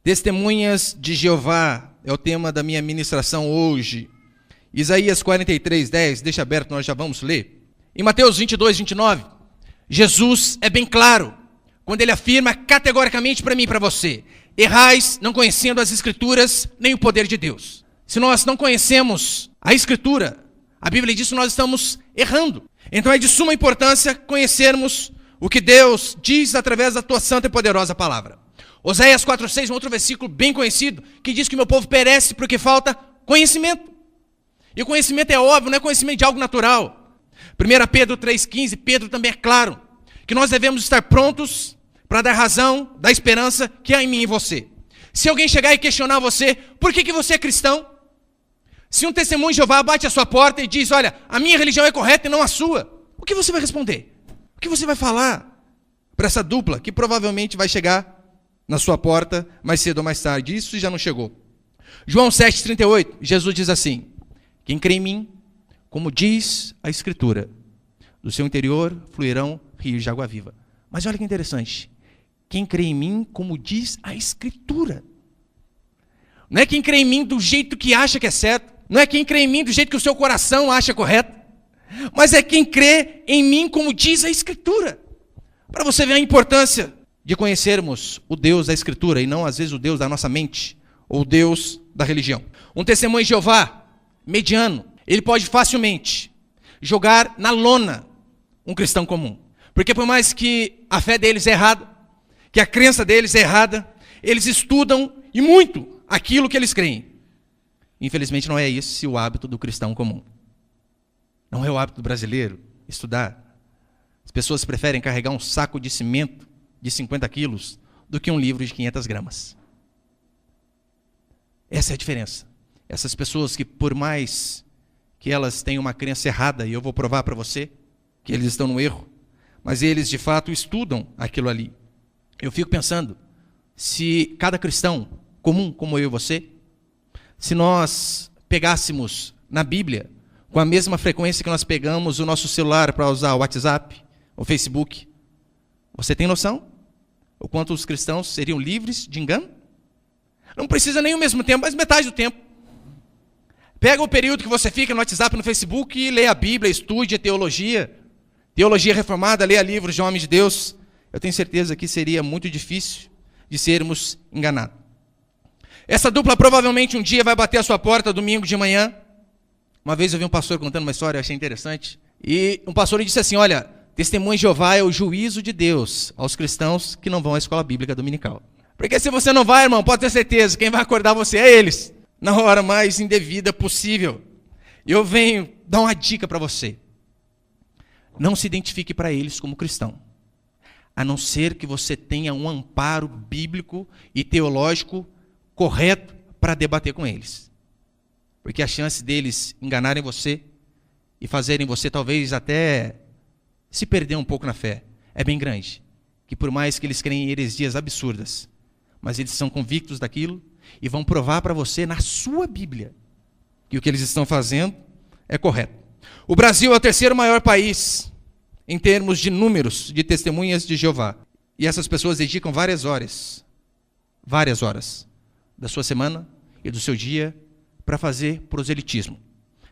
Testemunhas de Jeová é o tema da minha ministração hoje. Isaías 43:10, deixa aberto, nós já vamos ler. Em Mateus 22:29, Jesus é bem claro, quando ele afirma categoricamente para mim e para você: errais não conhecendo as Escrituras, nem o poder de Deus. Se nós não conhecemos a Escritura, a Bíblia diz que nós estamos errando. Então é de suma importância conhecermos o que Deus diz através da tua santa e poderosa palavra. Oséias 4:6, um outro versículo bem conhecido, que diz que o meu povo perece porque falta conhecimento. E o conhecimento é óbvio, não é conhecimento de algo natural. 1 Pedro 3,15, Pedro também é claro que nós devemos estar prontos para dar razão da esperança que há em mim e você. Se alguém chegar e questionar você, por que você é cristão? Se um testemunho de Jeová bate a sua porta e diz, olha, a minha religião é correta e não a sua, o que você vai responder? O que você vai falar para essa dupla que provavelmente vai chegar na sua porta mais cedo ou mais tarde? Isso já não chegou. João 7,38, Jesus diz assim: quem crê em mim, como diz a Escritura, do seu interior fluirão rios de água viva. Mas olha que interessante, quem crê em mim, como diz a Escritura. Não é quem crê em mim do jeito que acha que é certo, não é quem crê em mim do jeito que o seu coração acha correto, mas é quem crê em mim como diz a Escritura. Para você ver a importância de conhecermos o Deus da Escritura e não às vezes o Deus da nossa mente ou o Deus da religião. Um testemunho de Jeová mediano, ele pode facilmente jogar na lona um cristão comum. Porque por mais que a fé deles é errada, que a crença deles é errada, eles estudam e muito aquilo que eles creem. Infelizmente não é esse o hábito do cristão comum. Não é o hábito do brasileiro estudar. As pessoas preferem carregar um saco de cimento de 50 quilos do que um livro de 500 gramas. Essa é a diferença. Essas pessoas que, por mais que elas tenham uma crença errada, e eu vou provar para você que eles estão no erro, mas eles de fato estudam aquilo ali. Eu fico pensando, se cada cristão comum, como eu e você, se nós pegássemos na Bíblia, com a mesma frequência que nós pegamos o nosso celular para usar o WhatsApp, o Facebook, você tem noção o quanto os cristãos seriam livres de engano? Não precisa nem o mesmo tempo, mas metade do tempo. Pega o período que você fica no WhatsApp, no Facebook e lê a Bíblia, estude a teologia reformada, leia livros de homens de Deus. Eu tenho certeza que seria muito difícil de sermos enganados. Essa dupla provavelmente um dia vai bater a sua porta domingo de manhã. Uma vez eu vi um pastor contando uma história, eu achei interessante. E um pastor disse assim, olha, testemunho de Jeová é o juízo de Deus aos cristãos que não vão à escola bíblica dominical. Porque se você não vai, irmão, pode ter certeza, quem vai acordar você é eles, na hora mais indevida possível. Eu venho dar uma dica para você. Não se identifique para eles como cristão, a não ser que você tenha um amparo bíblico e teológico correto para debater com eles. Porque a chance deles enganarem você e fazerem você talvez até se perder um pouco na fé é bem grande. Que por mais que eles creem em heresias absurdas, mas eles são convictos daquilo e vão provar para você na sua Bíblia que o que eles estão fazendo é correto. O Brasil é o terceiro maior país em termos de números de testemunhas de Jeová. E essas pessoas dedicam várias horas da sua semana e do seu dia para fazer proselitismo,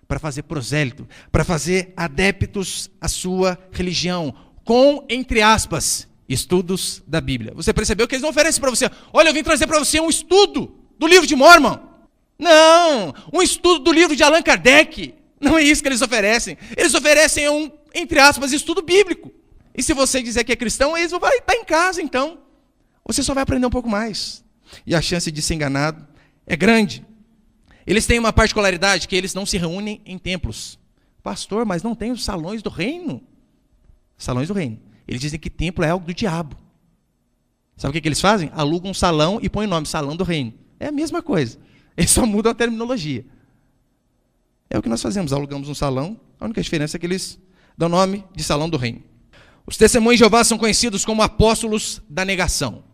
para fazer prosélito, para fazer adeptos à sua religião, com, entre aspas, estudos da Bíblia. Você percebeu que eles não oferecem para você, olha, eu vim trazer para você um estudo do livro de Mormon. Não, um estudo do livro de Allan Kardec. Não é isso que eles oferecem. Eles oferecem um, entre aspas, estudo bíblico. E se você dizer que é cristão, eles vão estar em casa, então. Você só vai aprender um pouco mais. E a chance de ser enganado é grande. Eles têm uma particularidade, que eles não se reúnem em templos. Pastor, mas não tem os salões do reino? Salões do reino. Eles dizem que templo é algo do diabo. Sabe o que eles fazem? Alugam um salão e põem o nome, Salão do Reino. É a mesma coisa. Eles só mudam a terminologia. É o que nós fazemos, alugamos um salão, a única diferença é que eles dão nome de Salão do Reino. Os testemunhos de Jeová são conhecidos como apóstolos da negação.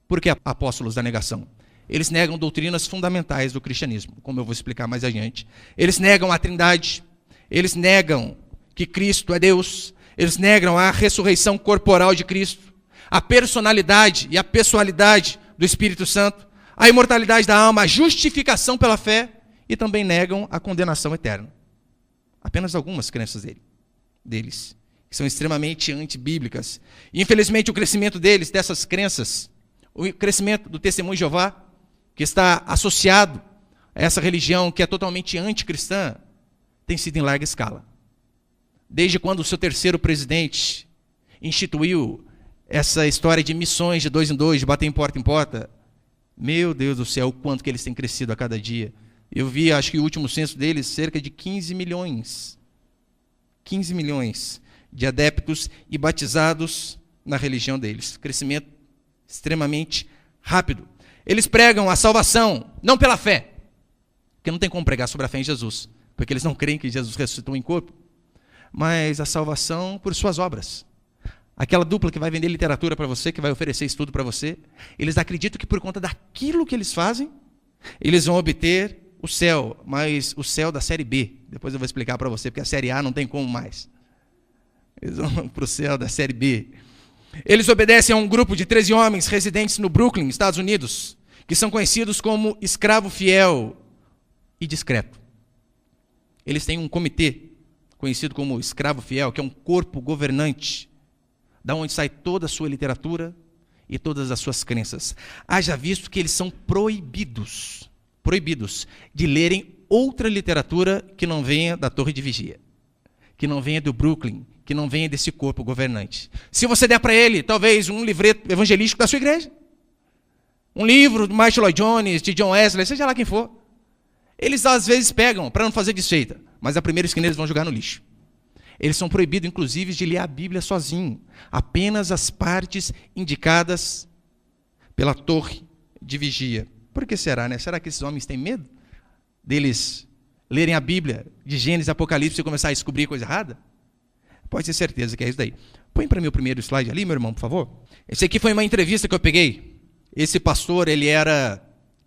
Por que apóstolos da negação? Eles negam doutrinas fundamentais do cristianismo, como eu vou explicar mais adiante. Eles negam a Trindade, eles negam que Cristo é Deus, eles negam a ressurreição corporal de Cristo, a personalidade e a pessoalidade do Espírito Santo, a imortalidade da alma, a justificação pela fé e também negam a condenação eterna. Apenas algumas crenças deles, que são extremamente antibíblicas. E, infelizmente, o crescimento dessas crenças, o crescimento do Testemunho de Jeová, que está associado a essa religião que é totalmente anticristã, tem sido em larga escala. Desde quando o seu terceiro presidente instituiu essa história de missões de 2 em 2, de bater em porta, meu Deus do céu, o quanto que eles têm crescido a cada dia. Eu vi, acho que o último censo deles, cerca de 15 milhões. 15 milhões de adeptos e batizados na religião deles. Crescimento extremamente rápido. Eles pregam a salvação, não pela fé, porque não tem como pregar sobre a fé em Jesus, porque eles não creem que Jesus ressuscitou em corpo, mas a salvação por suas obras. Aquela dupla que vai vender literatura para você, que vai oferecer estudo para você, eles acreditam que por conta daquilo que eles fazem, eles vão obter o céu, mas o céu da série B. Depois eu vou explicar para você, porque a série A não tem como mais. Eles vão para o céu da série B. Eles obedecem a um grupo de 13 homens residentes no Brooklyn, Estados Unidos, que são conhecidos como escravo fiel e discreto. Eles têm um comitê, conhecido como escravo fiel, que é um corpo governante, da onde sai toda a sua literatura e todas as suas crenças. Haja visto que eles são proibidos de lerem outra literatura que não venha da Torre de Vigia, que não venha do Brooklyn, que não venha desse corpo governante. Se você der para ele, talvez, um livreto evangelístico da sua igreja, um livro de Martin Lloyd Jones, de John Wesley, seja lá quem for, eles às vezes pegam para não fazer desfeita, mas a primeira esquina eles vão jogar no lixo. Eles são proibidos, inclusive, de ler a Bíblia sozinho, apenas as partes indicadas pela Torre de Vigia. Por que será, né? Será que esses homens têm medo deles lerem a Bíblia de Gênesis, Apocalipse e começar a descobrir coisa errada? Pode ter certeza que é isso daí. Põe para mim o primeiro slide ali, meu irmão, por favor. Esse aqui foi uma entrevista que eu peguei. Esse pastor, ele era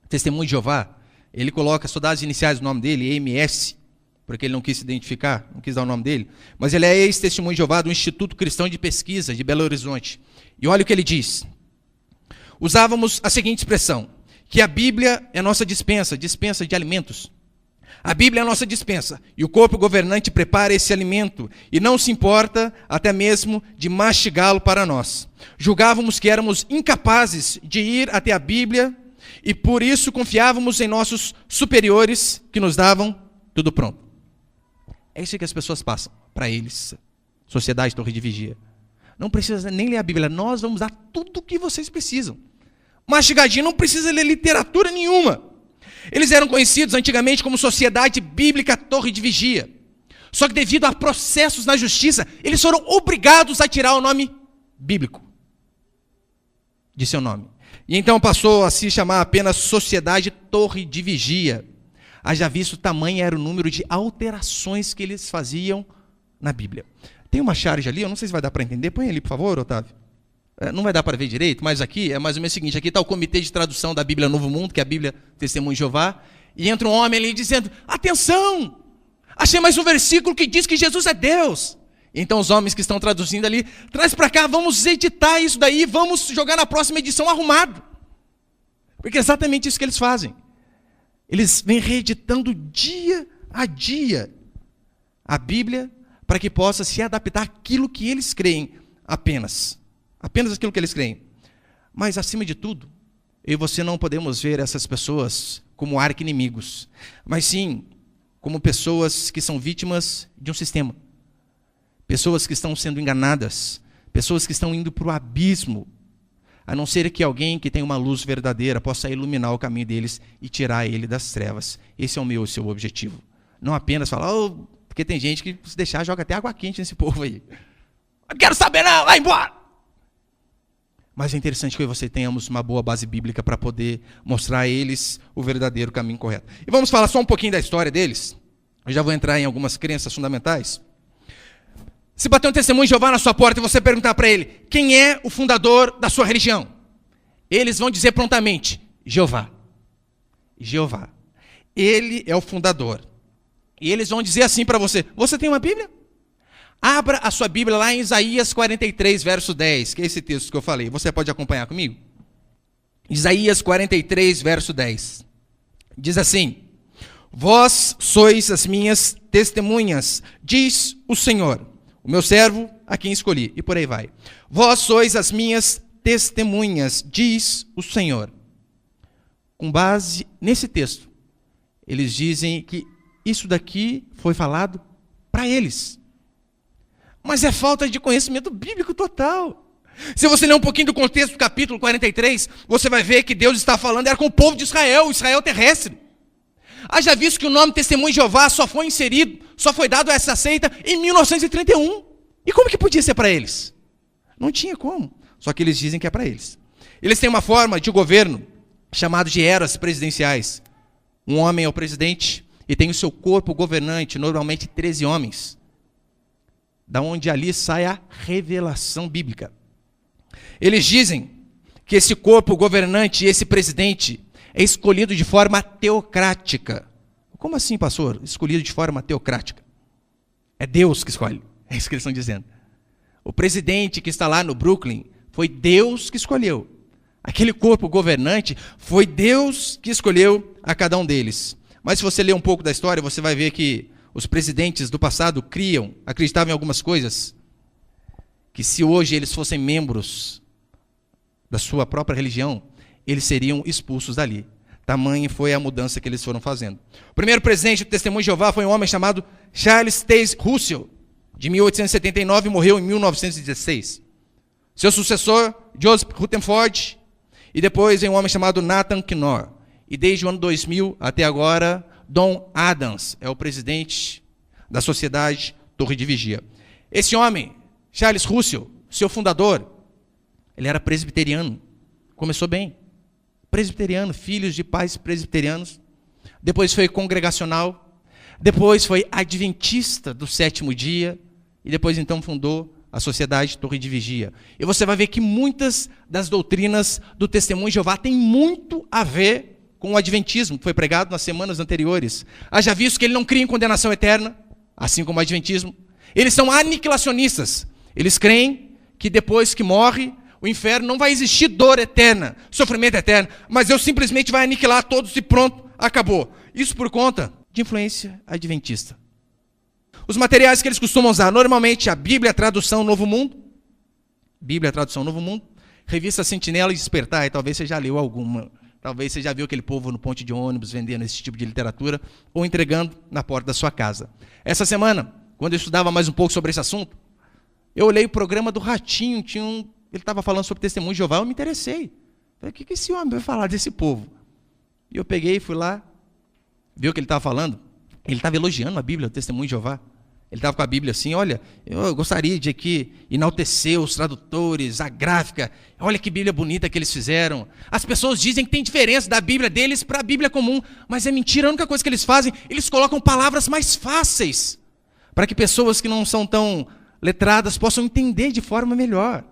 Testemunho de Jeová. Ele coloca só das iniciais do nome dele, MS, porque ele não quis se identificar, não quis dar o nome dele. Mas ele é ex-Testemunho de Jeová do Instituto Cristão de Pesquisa de Belo Horizonte. E olha o que ele diz. Usávamos a seguinte expressão, que a Bíblia é nossa dispensa de alimentos. A Bíblia é a nossa dispensa, e o corpo governante prepara esse alimento, e não se importa até mesmo de mastigá-lo para nós. Julgávamos que éramos incapazes de ir até a Bíblia, e por isso confiávamos em nossos superiores, que nos davam tudo pronto. É isso que as pessoas passam para eles, Sociedade Torre de Vigia. Não precisa nem ler a Bíblia, nós vamos dar tudo o que vocês precisam. Mastigadinho, não precisa ler literatura nenhuma. Eles eram conhecidos antigamente como Sociedade Bíblica Torre de Vigia. Só que devido a processos na justiça, eles foram obrigados a tirar o nome bíblico de seu nome. E então passou a se chamar apenas Sociedade Torre de Vigia. Haja visto o tamanho era o número de alterações que eles faziam na Bíblia. Tem uma charge ali, eu não sei se vai dar para entender. Põe ali, por favor, Otávio. Não vai dar para ver direito, mas aqui é mais ou menos o seguinte, aqui está o comitê de tradução da Bíblia Novo Mundo, que é a Bíblia Testemunho de Jeová, e entra um homem ali dizendo, atenção, achei mais um versículo que diz que Jesus é Deus. Então os homens que estão traduzindo ali, traz para cá, vamos editar isso daí, vamos jogar na próxima edição arrumado. Porque é exatamente isso que eles fazem. Eles vêm reeditando dia a dia a Bíblia para que possa se adaptar àquilo que eles creem apenas aquilo que eles creem. Mas, acima de tudo, eu e você não podemos ver essas pessoas como arqui-inimigos, mas sim como pessoas que são vítimas de um sistema. Pessoas que estão sendo enganadas, pessoas que estão indo para o abismo, a não ser que alguém que tem uma luz verdadeira possa iluminar o caminho deles e tirar ele das trevas. Esse é o seu objetivo. Não apenas falar, porque tem gente que, se deixar, joga até água quente nesse povo aí. Não quero saber não, vai embora! Mas é interessante que você tenhamos uma boa base bíblica para poder mostrar a eles o verdadeiro caminho correto. E vamos falar só um pouquinho da história deles. Eu já vou entrar em algumas crenças fundamentais. Se bater um testemunho de Jeová na sua porta e você perguntar para ele, quem é o fundador da sua religião? Eles vão dizer prontamente, Jeová. Jeová. Ele é o fundador. E eles vão dizer assim para você, você tem uma Bíblia? Abra a sua Bíblia lá em Isaías 43, verso 10, que é esse texto que eu falei. Você pode acompanhar comigo? Isaías 43, verso 10. Diz assim: vós sois as minhas testemunhas, diz o Senhor, o meu servo a quem escolhi. E por aí vai. Vós sois as minhas testemunhas, diz o Senhor. Com base nesse texto, eles dizem que isso daqui foi falado para eles. Mas é falta de conhecimento bíblico total. Se você ler um pouquinho do contexto do capítulo 43, você vai ver que Deus está falando era com o povo de Israel, o Israel terrestre. Haja visto que o nome Testemunho de Jeová só foi inserido, só foi dado a essa seita em 1931. E como que podia ser para eles? Não tinha como. Só que eles dizem que é para eles. Eles têm uma forma de governo chamada de eras presidenciais. Um homem é o presidente e tem o seu corpo governante, normalmente 13 homens. Da onde ali sai a revelação bíblica. Eles dizem que esse corpo governante, esse presidente, é escolhido de forma teocrática. Como assim, pastor? Escolhido de forma teocrática. É Deus que escolhe. É isso que eles estão dizendo. O presidente que está lá no Brooklyn, foi Deus que escolheu. Aquele corpo governante, foi Deus que escolheu a cada um deles. Mas se você ler um pouco da história, você vai ver que os presidentes do passado acreditavam em algumas coisas, que se hoje eles fossem membros da sua própria religião, eles seriam expulsos dali. Tamanha foi a mudança que eles foram fazendo. O primeiro presidente do Testemunho de Jeová foi um homem chamado Charles Taze Russell, de 1879 e morreu em 1916. Seu sucessor, Joseph Rutherford, e depois vem um homem chamado Nathan Knorr. E desde o ano 2000 até agora, Don Adams é o presidente da Sociedade Torre de Vigia. Esse homem, Charles Russell, seu fundador, ele era presbiteriano. Começou bem. Presbiteriano, filhos de pais presbiterianos. Depois foi congregacional. Depois foi adventista do sétimo dia. E depois então fundou a Sociedade Torre de Vigia. E você vai ver que muitas das doutrinas do Testemunho de Jeová têm muito a ver com o adventismo, que foi pregado nas semanas anteriores. Haja visto que ele não cria em condenação eterna, assim como o adventismo. Eles são aniquilacionistas. Eles creem que depois que morre, o inferno não vai existir dor eterna, sofrimento eterno, mas Deus simplesmente vai aniquilar todos e pronto, acabou. Isso por conta de influência adventista. Os materiais que eles costumam usar, normalmente a Bíblia, Tradução Novo Mundo, Bíblia, Tradução Novo Mundo, Revista Sentinela e Despertar, e talvez você já leu alguma, talvez você já viu aquele povo no ponte de ônibus vendendo esse tipo de literatura, ou entregando na porta da sua casa. Essa semana, quando eu estudava mais um pouco sobre esse assunto, eu olhei o programa do Ratinho, ele estava falando sobre Testemunho de Jeová, eu me interessei. Falei, o que esse homem vai falar desse povo? E eu peguei e fui lá, vi o que ele estava falando. Ele estava elogiando a Bíblia, o Testemunho de Jeová. Ele estava com a Bíblia assim, olha, eu gostaria de aqui enaltecer os tradutores, a gráfica, olha que Bíblia bonita que eles fizeram. As pessoas dizem que tem diferença da Bíblia deles para a Bíblia comum, mas é mentira, a única coisa que eles fazem, eles colocam palavras mais fáceis, para que pessoas que não são tão letradas possam entender de forma melhor.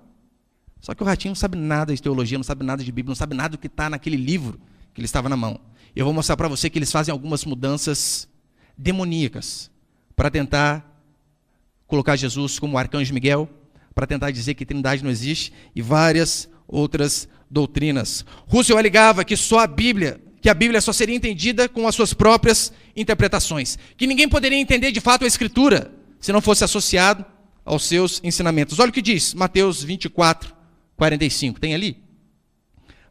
Só que o Ratinho não sabe nada de teologia, não sabe nada de Bíblia, não sabe nada do que está naquele livro que ele estava na mão. Eu vou mostrar para você que eles fazem algumas mudanças demoníacas para tentar colocar Jesus como o arcanjo Miguel, para tentar dizer que Trindade não existe, e várias outras doutrinas. Russell alegava que a Bíblia só seria entendida com as suas próprias interpretações, que ninguém poderia entender de fato a Escritura se não fosse associado aos seus ensinamentos. Olha o que diz Mateus 24, 45. Tem ali?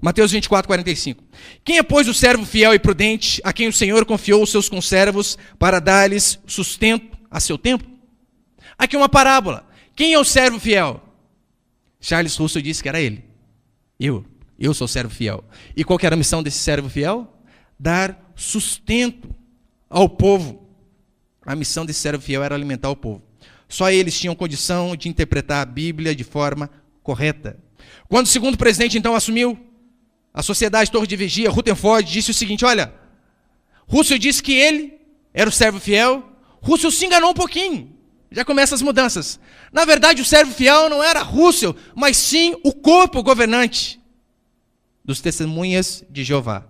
Mateus 24, 45. Quem é, pois, o servo fiel e prudente, a quem o Senhor confiou os seus conservos para dar-lhes sustento a seu tempo? Aqui uma parábola. Quem é o servo fiel? Charles Russell disse que era ele. Eu sou o servo fiel. E qual que era a missão desse servo fiel? Dar sustento ao povo. A missão desse servo fiel era alimentar o povo. Só eles tinham condição de interpretar a Bíblia de forma correta. Quando o segundo presidente, então, assumiu a Sociedade Torre de Vigia, Rutherford disse o seguinte, olha, Russell disse que ele era o servo fiel, Russell se enganou um pouquinho, já começam as mudanças. Na verdade, o servo fiel não era Russell, mas sim o corpo governante dos Testemunhas de Jeová.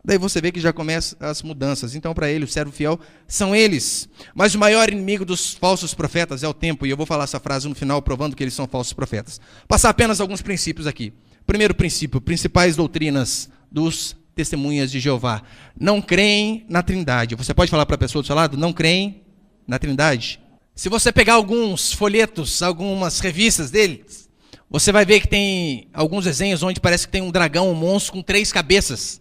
Daí você vê que já começam as mudanças. Então, para ele, o servo fiel são eles. Mas o maior inimigo dos falsos profetas é o tempo. E eu vou falar essa frase no final, provando que eles são falsos profetas. Passar apenas alguns princípios aqui. Primeiro princípio, principais doutrinas dos testemunhas de Jeová. Não creem na Trindade. Você pode falar para a pessoa do seu lado? Não creem na Trindade. Se você pegar alguns folhetos, algumas revistas deles, você vai ver que tem alguns desenhos onde parece que tem um dragão, um monstro com 3 cabeças.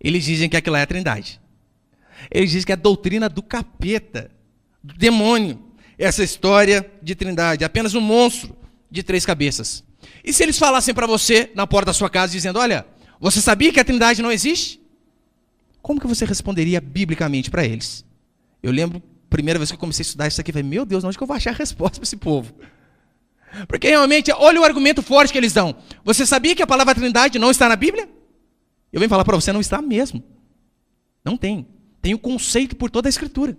Eles dizem que aquilo é a Trindade. Eles dizem que é a doutrina do capeta, do demônio, essa história de Trindade. Apenas um monstro de 3 cabeças. E se eles falassem para você, na porta da sua casa, dizendo, olha, você sabia que a Trindade não existe? Como que você responderia biblicamente para eles? Eu lembro, primeira vez que eu comecei a estudar isso aqui, eu falei, meu Deus, onde que eu vou achar a resposta para esse povo? Porque realmente, olha o argumento forte que eles dão. Você sabia que a palavra Trindade não está na Bíblia? Eu venho falar para você, não está mesmo. Não tem. Tem o conceito por toda a Escritura.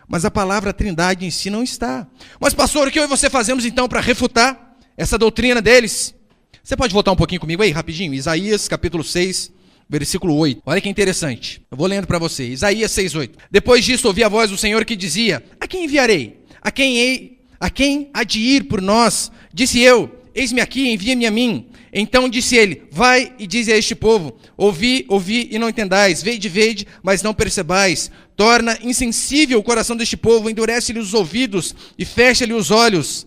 Mas a palavra Trindade em si não está. Mas pastor, o que eu e você fazemos então para refutar essa doutrina deles? Você pode voltar um pouquinho comigo aí, rapidinho? Isaías, capítulo 6, versículo 8. Olha que interessante. Eu vou lendo para você. Isaías 6, 8. Depois disso, ouvi a voz do Senhor que dizia, a quem enviarei? A quem há de ir por nós? Disse eu, eis-me aqui, envia-me a mim. Então disse ele, vai e dize a este povo, ouvi e não entendais, vede, mas não percebais. Torna insensível o coração deste povo, endurece-lhe os ouvidos e fecha-lhe os olhos,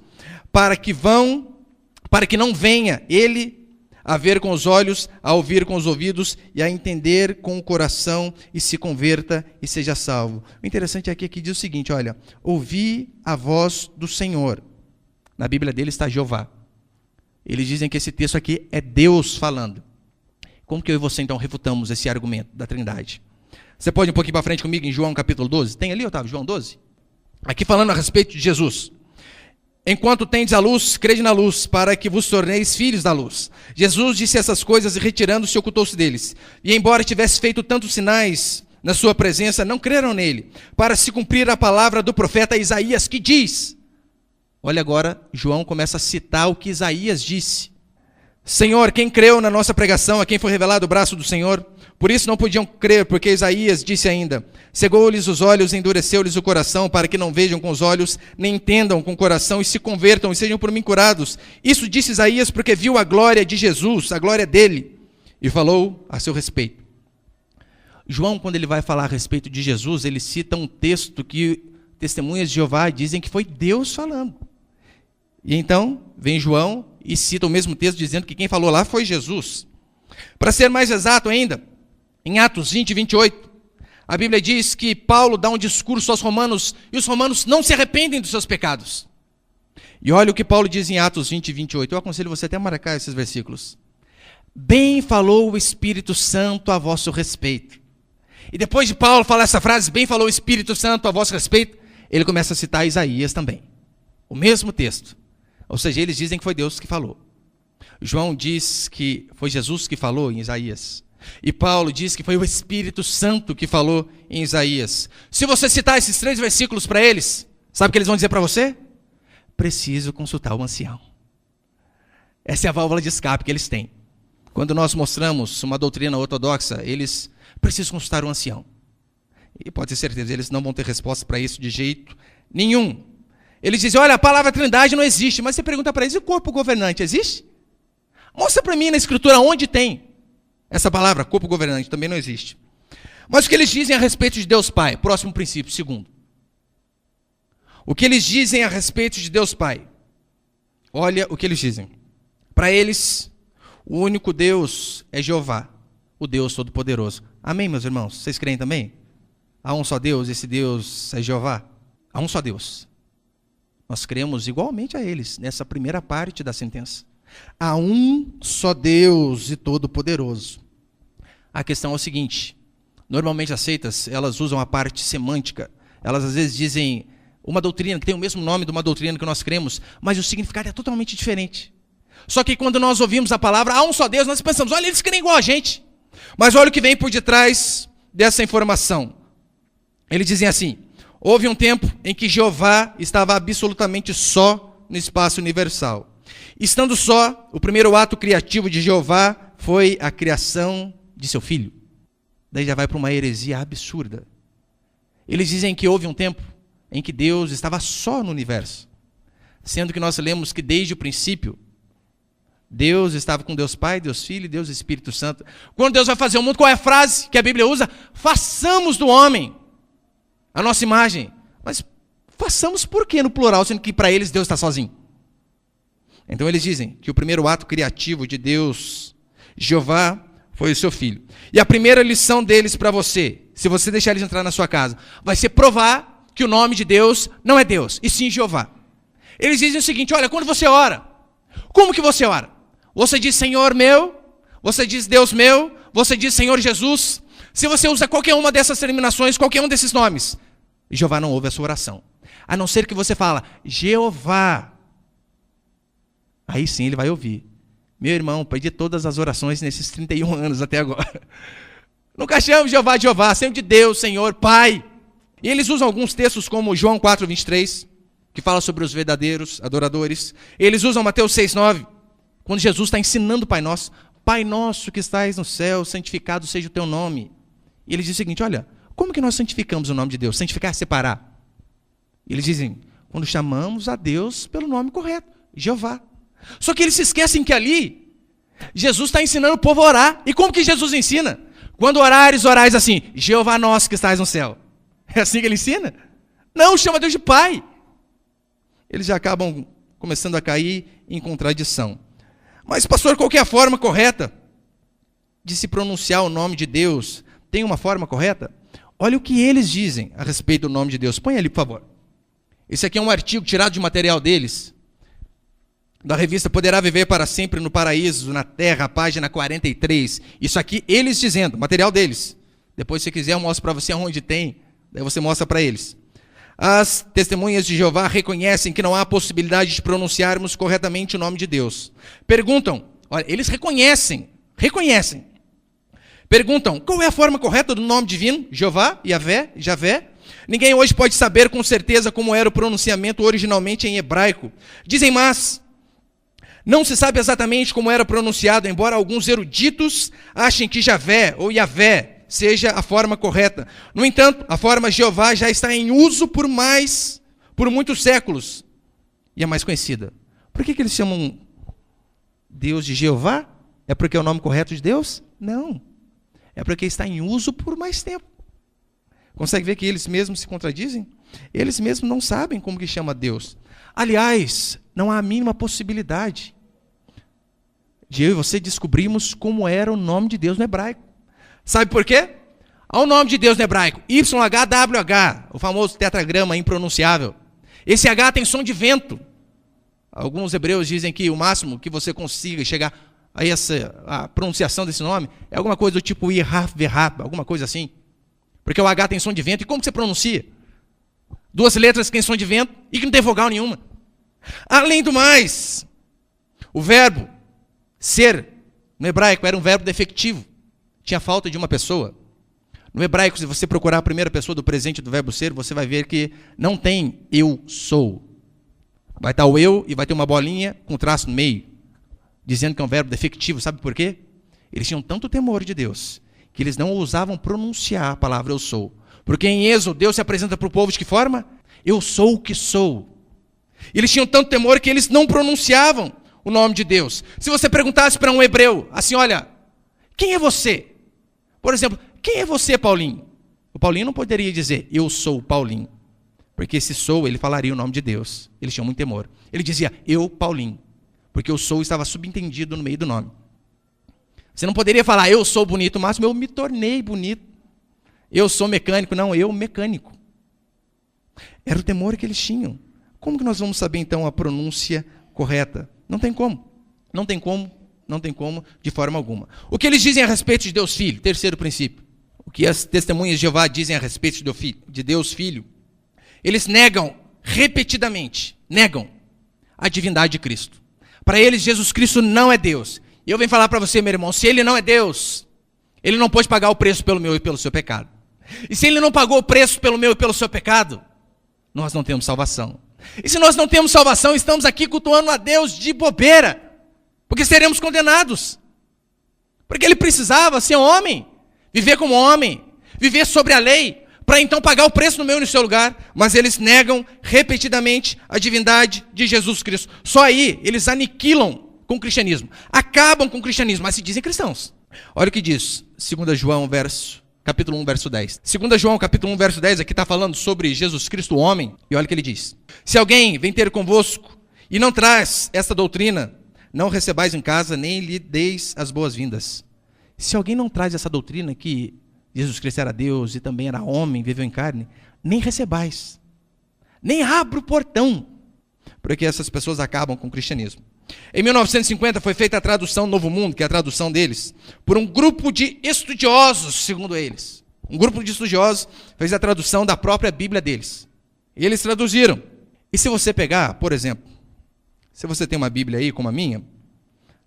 para que não venha ele a ver com os olhos, a ouvir com os ouvidos e a entender com o coração e se converta e seja salvo. O interessante é que aqui diz o seguinte, olha, ouvi a voz do Senhor. Na Bíblia dele está Jeová. Eles dizem que esse texto aqui é Deus falando. Como que eu e você então refutamos esse argumento da Trindade? Você pode ir um pouquinho para frente comigo em João capítulo 12? Tem ali, Otávio, João 12? Aqui falando a respeito de Jesus. Enquanto tendes a luz, crede na luz, para que vos torneis filhos da luz. Jesus disse essas coisas e retirando-se, ocultou-se deles. E embora tivesse feito tantos sinais na sua presença, não creram nele, para se cumprir a palavra do profeta Isaías, que diz... Olha agora, João começa a citar o que Isaías disse. Senhor, quem creu na nossa pregação, a quem foi revelado o braço do Senhor? Por isso não podiam crer, porque Isaías disse ainda, cegou-lhes os olhos, endureceu-lhes o coração, para que não vejam com os olhos, nem entendam com o coração, e se convertam e sejam por mim curados. Isso disse Isaías, porque viu a glória de Jesus, a glória dele, e falou a seu respeito. João, quando ele vai falar a respeito de Jesus, ele cita um texto que testemunhas de Jeová dizem que foi Deus falando. E então, vem João e cita o mesmo texto dizendo que quem falou lá foi Jesus. Para ser mais exato ainda, em Atos 20, 28, a Bíblia diz que Paulo dá um discurso aos romanos e os romanos não se arrependem dos seus pecados. E olha o que Paulo diz em Atos 20, 28. Eu aconselho você até a marcar esses versículos. Bem falou o Espírito Santo a vosso respeito. E depois de Paulo falar essa frase, bem falou o Espírito Santo a vosso respeito, ele começa a citar Isaías também. O mesmo texto. Ou seja, eles dizem que foi Deus que falou. João diz que foi Jesus que falou em Isaías. E Paulo diz que foi o Espírito Santo que falou em Isaías. Se você citar esses 3 versículos para eles, sabe o que eles vão dizer para você? Preciso consultar o ancião. Essa é a válvula de escape que eles têm. Quando nós mostramos uma doutrina ortodoxa, eles precisam consultar o ancião. E pode ter certeza, eles não vão ter resposta para isso de jeito nenhum. Eles dizem, olha, a palavra Trindade não existe. Mas você pergunta para eles, e o corpo governante existe? Mostra para mim na Escritura onde tem essa palavra, corpo governante, também não existe. Mas o que eles dizem a respeito de Deus Pai? Próximo princípio, segundo. O que eles dizem a respeito de Deus Pai? Olha o que eles dizem. Para eles, o único Deus é Jeová, o Deus Todo-Poderoso. Amém, meus irmãos? Vocês creem também? Há um só Deus, esse Deus é Jeová? Há um só Deus. Nós cremos igualmente a eles, nessa primeira parte da sentença. Há um só Deus e Todo-Poderoso. A questão é o seguinte, normalmente as seitas, elas usam a parte semântica. Elas às vezes dizem uma doutrina que tem o mesmo nome de uma doutrina que nós cremos, mas o significado é totalmente diferente. Só que quando nós ouvimos a palavra, há um só Deus, nós pensamos, olha, eles creem igual a gente. Mas olha o que vem por detrás dessa informação. Eles dizem assim, houve um tempo em que Jeová estava absolutamente só no espaço universal. Estando só, o primeiro ato criativo de Jeová foi a criação de seu filho. Daí já vai para uma heresia absurda. Eles dizem que houve um tempo em que Deus estava só no universo. Sendo que nós lemos que desde o princípio, Deus estava com Deus Pai, Deus Filho e Deus Espírito Santo. Quando Deus vai fazer o mundo, qual é a frase que a Bíblia usa? Façamos do homem a nossa imagem. Mas façamos por quê no plural, sendo que para eles Deus está sozinho? Então eles dizem que o primeiro ato criativo de Deus, Jeová, foi o seu filho. E a primeira lição deles para você, se você deixar eles entrar na sua casa, vai ser provar que o nome de Deus não é Deus, e sim Jeová. Eles dizem o seguinte: olha, quando você ora, como que você ora? Você diz Senhor meu, você diz Deus meu, você diz Senhor Jesus. Se você usa qualquer uma dessas terminações, qualquer um desses nomes, Jeová não ouve a sua oração. A não ser que você fala Jeová. Aí sim ele vai ouvir. Meu irmão, perdi todas as orações nesses 31 anos até agora. Nunca chamo Jeová de Jeová, sempre de Deus, Senhor, Pai. E eles usam alguns textos como João 4:23, que fala sobre os verdadeiros adoradores. Eles usam Mateus 6:9, quando Jesus está ensinando o Pai Nosso. Pai nosso que estais no céu, santificado seja o teu nome. E eles dizem o seguinte: olha, como que nós santificamos o nome de Deus? Santificar é separar. Eles dizem, quando chamamos a Deus pelo nome correto, Jeová. Só que eles se esquecem que ali, Jesus está ensinando o povo a orar. E como que Jesus ensina? Quando orares, orais assim, Jeová nosso que estais no céu. É assim que ele ensina? Não, chama Deus de Pai. Eles já acabam começando a cair em contradição. Mas, pastor, qual que é a forma correta de se pronunciar o nome de Deus? Tem uma forma correta? Olha o que eles dizem a respeito do nome de Deus. Põe ali, por favor. Esse aqui é um artigo tirado de material deles, da revista Poderá Viver para Sempre no Paraíso, na Terra, página 43. Isso aqui, eles dizendo, material deles. Depois, se quiser, eu mostro para você onde tem, daí você mostra para eles. As testemunhas de Jeová reconhecem que não há possibilidade de pronunciarmos corretamente o nome de Deus. Perguntam, olha, eles reconhecem. Perguntam, qual é a forma correta do nome divino? Jeová, Yavé, Javé? Ninguém hoje pode saber com certeza como era o pronunciamento originalmente em hebraico. Dizem, mas não se sabe exatamente como era pronunciado, embora alguns eruditos achem que Javé ou Yavé seja a forma correta. No entanto, a forma Jeová já está em uso por muitos séculos. E é mais conhecida. Por que eles chamam Deus de Jeová? É porque é o nome correto de Deus? Não. É porque está em uso por mais tempo. Consegue ver que eles mesmos se contradizem? Eles mesmos não sabem como que chama Deus. Aliás, não há a mínima possibilidade de eu e você descobrirmos como era o nome de Deus no hebraico. Sabe por quê? Há o nome de Deus no hebraico, YHWH, o famoso tetragrama impronunciável. Esse H tem som de vento. Alguns hebreus dizem que o máximo que você consiga chegar a pronunciação desse nome é alguma coisa do tipo Iraf, Verhab, alguma coisa assim. Porque o H tem som de vento. E como que você pronuncia? Duas letras que tem som de vento e que não tem vogal nenhuma. Além do mais, o verbo ser, no hebraico, era um verbo defectivo. Tinha falta de uma pessoa. No hebraico, se você procurar a primeira pessoa do presente do verbo ser, você vai ver que não tem eu sou. Vai estar o eu e vai ter uma bolinha com traço no meio, dizendo que é um verbo defectivo. Sabe por quê? Eles tinham tanto temor de Deus que eles não ousavam pronunciar a palavra eu sou. Porque em Êxodo, Deus se apresenta para o povo de que forma? Eu sou o que sou. Eles tinham tanto temor que eles não pronunciavam o nome de Deus. Se você perguntasse para um hebreu, assim, olha, quem é você? Por exemplo, quem é você, Paulinho? O Paulinho não poderia dizer, eu sou o Paulinho. Porque se sou, ele falaria o nome de Deus. Eles tinham muito temor. Ele dizia, eu, Paulinho. Porque o sou estava subentendido no meio do nome. Você não poderia falar, eu sou bonito, mas eu me tornei bonito. Eu sou mecânico. Não, eu mecânico. Era o temor que eles tinham. Como que nós vamos saber, então, a pronúncia correta? Não tem como. Não tem como, de forma alguma. O que eles dizem a respeito de Deus Filho? Terceiro princípio. O que as testemunhas de Jeová dizem a respeito de Deus Filho? Eles negam repetidamente, a divindade de Cristo. Para eles, Jesus Cristo não é Deus. E eu venho falar para você, meu irmão, se ele não é Deus, ele não pode pagar o preço pelo meu e pelo seu pecado. E se ele não pagou o preço pelo meu e pelo seu pecado, nós não temos salvação. E se nós não temos salvação, estamos aqui cultuando a Deus de bobeira, porque seremos condenados. Porque ele precisava ser homem, viver como homem, viver sobre a lei, para então pagar o preço no meu e no seu lugar. Mas eles negam repetidamente a divindade de Jesus Cristo. Só aí eles aniquilam com o cristianismo. Acabam com o cristianismo, mas se dizem cristãos. Olha o que diz 2 João, capítulo 1, verso 10. 2 João, capítulo 1, verso 10, aqui está falando sobre Jesus Cristo, o homem. E olha o que ele diz. Se alguém vem ter convosco e não traz esta doutrina, não recebais em casa, nem lhe deis as boas-vindas. Se alguém não traz essa doutrina que Jesus Cristo era Deus e também era homem, viveu em carne, nem recebais. Nem abra o portão. Porque essas pessoas acabam com o cristianismo. Em 1950 foi feita a tradução Novo Mundo, que é a tradução deles, por um grupo de estudiosos, segundo eles. Um grupo de estudiosos fez a tradução da própria Bíblia deles. E eles traduziram. E se você pegar, por exemplo, se você tem uma Bíblia aí, como a minha,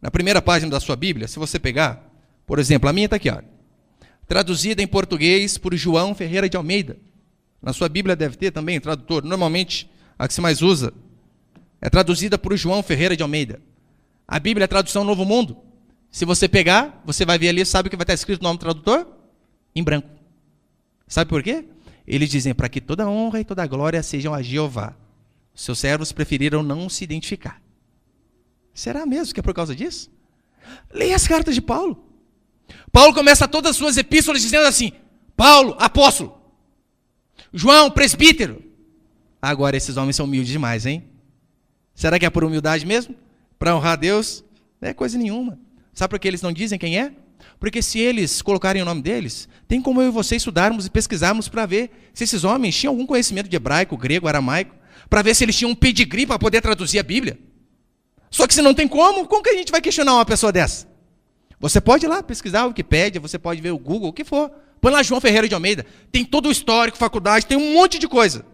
na primeira página da sua Bíblia, se você pegar, por exemplo, a minha está aqui, ó, traduzida em português por João Ferreira de Almeida. Na sua Bíblia deve ter também tradutor. Normalmente, a que se mais usa é traduzida por João Ferreira de Almeida. A Bíblia é a tradução Novo Mundo. Se você pegar, você vai ver ali, sabe o que vai estar escrito no nome do tradutor? Em branco. Sabe por quê? Eles dizem, para que toda honra e toda glória sejam a Jeová. Seus servos preferiram não se identificar. Será mesmo que é por causa disso? Leia as cartas de Paulo. Paulo começa todas as suas epístolas dizendo assim, Paulo, apóstolo. João, presbítero. Agora esses homens são humildes demais, hein? Será que é por humildade mesmo? Para honrar a Deus? Não é coisa nenhuma. Sabe por que eles não dizem quem é? Porque se eles colocarem o nome deles, tem como eu e você estudarmos e pesquisarmos para ver se esses homens tinham algum conhecimento de hebraico, grego, aramaico, para ver se eles tinham um pedigree para poder traduzir a Bíblia. Só que se não tem como que a gente vai questionar uma pessoa dessa? Você pode ir lá pesquisar o Wikipédia, você pode ver o Google, o que for. Põe lá João Ferreira de Almeida. Tem todo o histórico, faculdade, tem um monte de coisa.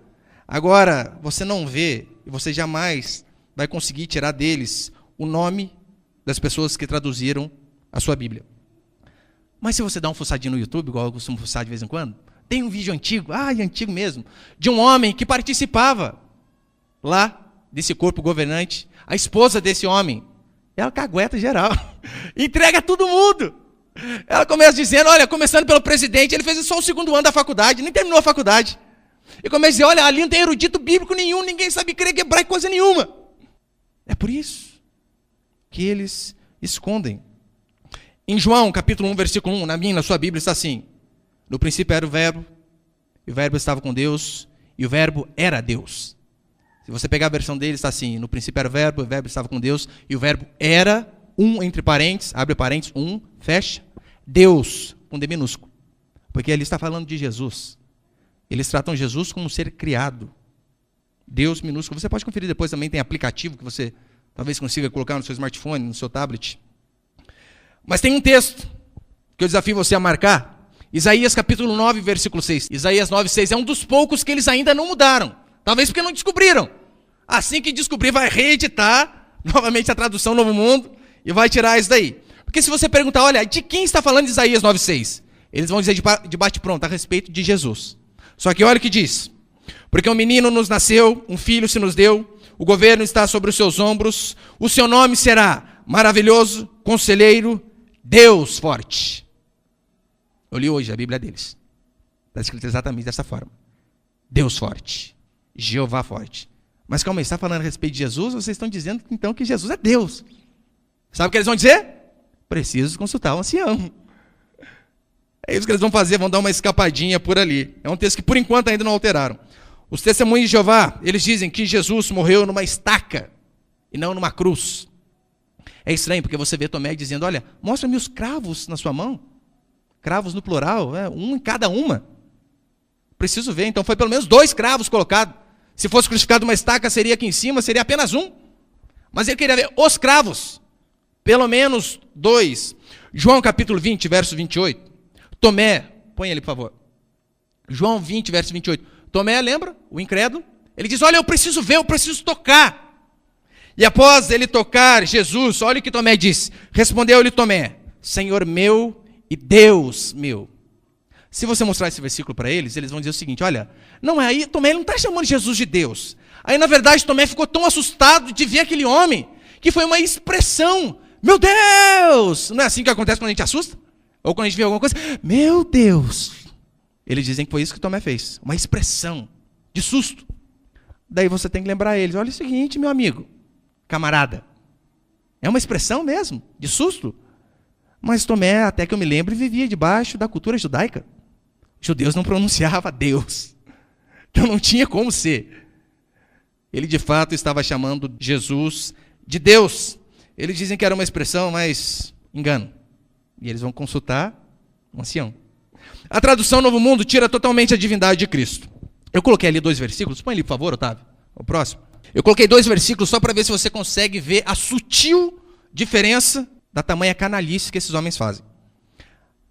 Agora, você não vê, e você jamais vai conseguir tirar deles o nome das pessoas que traduziram a sua Bíblia. Mas se você dá um fuçadinho no YouTube, igual eu costumo fuçar de vez em quando, tem um vídeo antigo, antigo mesmo, de um homem que participava lá desse corpo governante, a esposa desse homem, ela cagueta geral, entrega todo mundo. Ela começa dizendo, olha, começando pelo presidente, ele fez só o 2º ano da faculdade, nem terminou a faculdade. E começa a dizer, olha, ali não tem erudito bíblico nenhum, ninguém sabe grego, hebraico, coisa nenhuma. É por isso que eles escondem. Em João, capítulo 1, versículo 1, na sua Bíblia está assim, no princípio era o Verbo, e o Verbo estava com Deus, e o Verbo era Deus. Se você pegar a versão dele, está assim, no princípio era o Verbo estava com Deus, e o Verbo era, entre parênteses, abre parênteses, fecha, Deus, com D minúsculo. Porque ali está falando de Jesus. Eles tratam Jesus como um ser criado. Deus minúsculo. Você pode conferir depois, também tem aplicativo que você talvez consiga colocar no seu smartphone, no seu tablet. Mas tem um texto que eu desafio você a marcar. Isaías capítulo 9, versículo 6. Isaías 9, 6 é um dos poucos que eles ainda não mudaram. Talvez porque não descobriram. Assim que descobrir, vai reeditar novamente a tradução Novo Mundo e vai tirar isso daí. Porque se você perguntar, olha, de quem está falando Isaías 9, 6? Eles vão dizer de bate-pronto a respeito de Jesus. Só que olha o que diz. Porque um menino nos nasceu, um filho se nos deu, o governo está sobre os seus ombros, o seu nome será maravilhoso, conselheiro, Deus forte. Eu li hoje a Bíblia deles. Está escrito exatamente dessa forma. Deus forte. Jeová forte. Mas calma aí, está falando a respeito de Jesus, ou vocês estão dizendo então que Jesus é Deus? Sabe o que eles vão dizer? Preciso consultar o ancião. É isso que eles vão fazer, vão dar uma escapadinha por ali. É um texto que por enquanto ainda não alteraram. Os testemunhos de Jeová, eles dizem que Jesus morreu numa estaca e não numa cruz. É estranho, porque você vê Tomé dizendo, olha, mostra-me os cravos na sua mão. Cravos no plural, um em cada uma. Preciso ver, então foi pelo menos 2 cravos colocados. Se fosse crucificado uma estaca, seria aqui em cima, seria apenas um. Mas ele queria ver os cravos. Pelo menos 2. João capítulo 20, verso 28. Tomé, põe ele por favor. João 20, verso 28. Tomé, lembra? O incrédulo. Ele diz, olha, eu preciso ver, eu preciso tocar. E após ele tocar Jesus, olha o que Tomé disse. Respondeu-lhe Tomé, Senhor meu e Deus meu. Se você mostrar esse versículo para eles, eles vão dizer o seguinte, olha, não é aí, Tomé ele não está chamando Jesus de Deus. Aí na verdade Tomé ficou tão assustado de ver aquele homem, que foi uma expressão, meu Deus! Não é assim que acontece quando a gente assusta? Ou quando a gente vê alguma coisa, meu Deus! Eles dizem que foi isso que Tomé fez, uma expressão de susto. Daí você tem que lembrar eles, olha o seguinte, meu amigo, camarada, É uma expressão mesmo, de susto. Mas Tomé, até que eu me lembro, vivia debaixo da cultura judaica. Judeus não pronunciavam Deus. Então não tinha como ser. Ele de fato estava chamando Jesus de Deus. Eles dizem que era uma expressão, mas engano. E eles vão consultar um ancião. A tradução Novo Mundo tira totalmente a divindade de Cristo. Eu coloquei ali 2 versículos. Põe ali, por favor, Otávio. O próximo. Eu coloquei 2 versículos só para ver se você consegue ver a sutil diferença da tamanha canalice que esses homens fazem.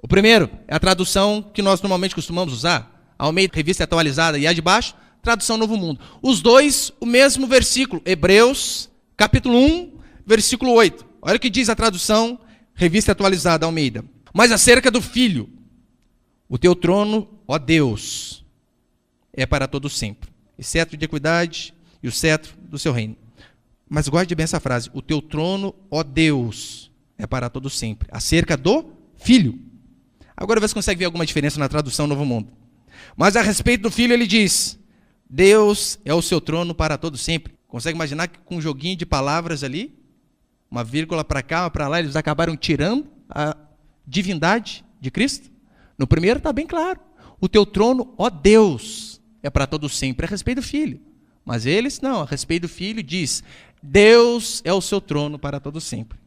O primeiro é a tradução que nós normalmente costumamos usar. Almeida, Revista Atualizada, e a de baixo, tradução Novo Mundo. Os dois, o mesmo versículo. Hebreus, capítulo 1, versículo 8. Olha o que diz a tradução Revista Atualizada, Almeida. Mas acerca do Filho, o teu trono, ó Deus, é para todo sempre. E cetro de equidade e o cetro do seu reino. Mas guarde bem essa frase. O teu trono, ó Deus, é para todo sempre. Acerca do Filho. Agora você consegue ver alguma diferença na tradução Novo Mundo. Mas a respeito do Filho ele diz, Deus é o seu trono para todo sempre. Consegue imaginar que com um joguinho de palavras ali, uma vírgula para cá, uma para lá, eles acabaram tirando a divindade de Cristo? No primeiro está bem claro. O teu trono, ó Deus, é para todo sempre. A respeito do Filho. Mas eles, não, a respeito do Filho diz, Deus é o seu trono para todo sempre.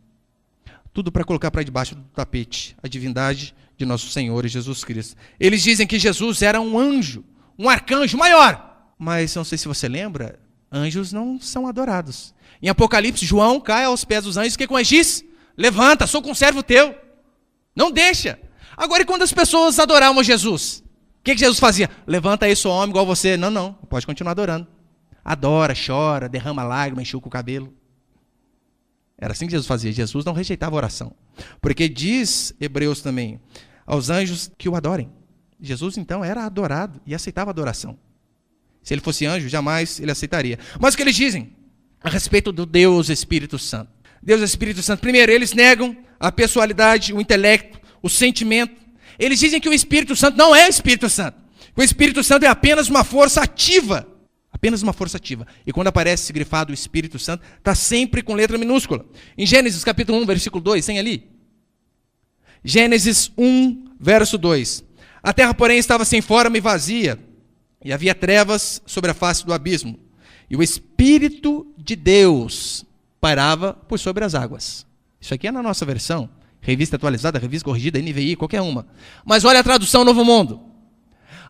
Tudo para colocar para debaixo do tapete a divindade de nosso Senhor Jesus Cristo. Eles dizem que Jesus era um anjo, um arcanjo maior. Mas não sei se você lembra, anjos não são adorados. Em Apocalipse, João cai aos pés dos anjos, o que com eles diz? Levanta, sou conservo teu. Não deixa. Agora, e quando as pessoas adoravam Jesus? O que Jesus fazia? Levanta aí, sou homem igual você. Não, pode continuar adorando. Adora, chora, derrama lágrimas, enxuga o cabelo. Era assim que Jesus fazia. Jesus não rejeitava a oração. Porque diz Hebreus também, aos anjos que o adorem. Jesus, então, era adorado e aceitava a adoração. Se ele fosse anjo, jamais ele aceitaria. Mas o que eles dizem? A respeito do Deus Espírito Santo. Deus Espírito Santo. Primeiro, eles negam a pessoalidade, o intelecto, o sentimento. Eles dizem que o Espírito Santo não é o Espírito Santo. O Espírito Santo é apenas uma força ativa. Apenas uma força ativa. E quando aparece grifado o Espírito Santo, está sempre com letra minúscula. Em Gênesis capítulo 1, versículo 2, tem ali? Gênesis 1, verso 2. A terra, porém, estava sem forma e vazia, e havia trevas sobre a face do abismo. E o Espírito de Deus pairava por sobre as águas. Isso aqui é na nossa versão. Revista Atualizada, Revista Corrigida, NVI, qualquer uma. Mas olha a tradução Novo Mundo.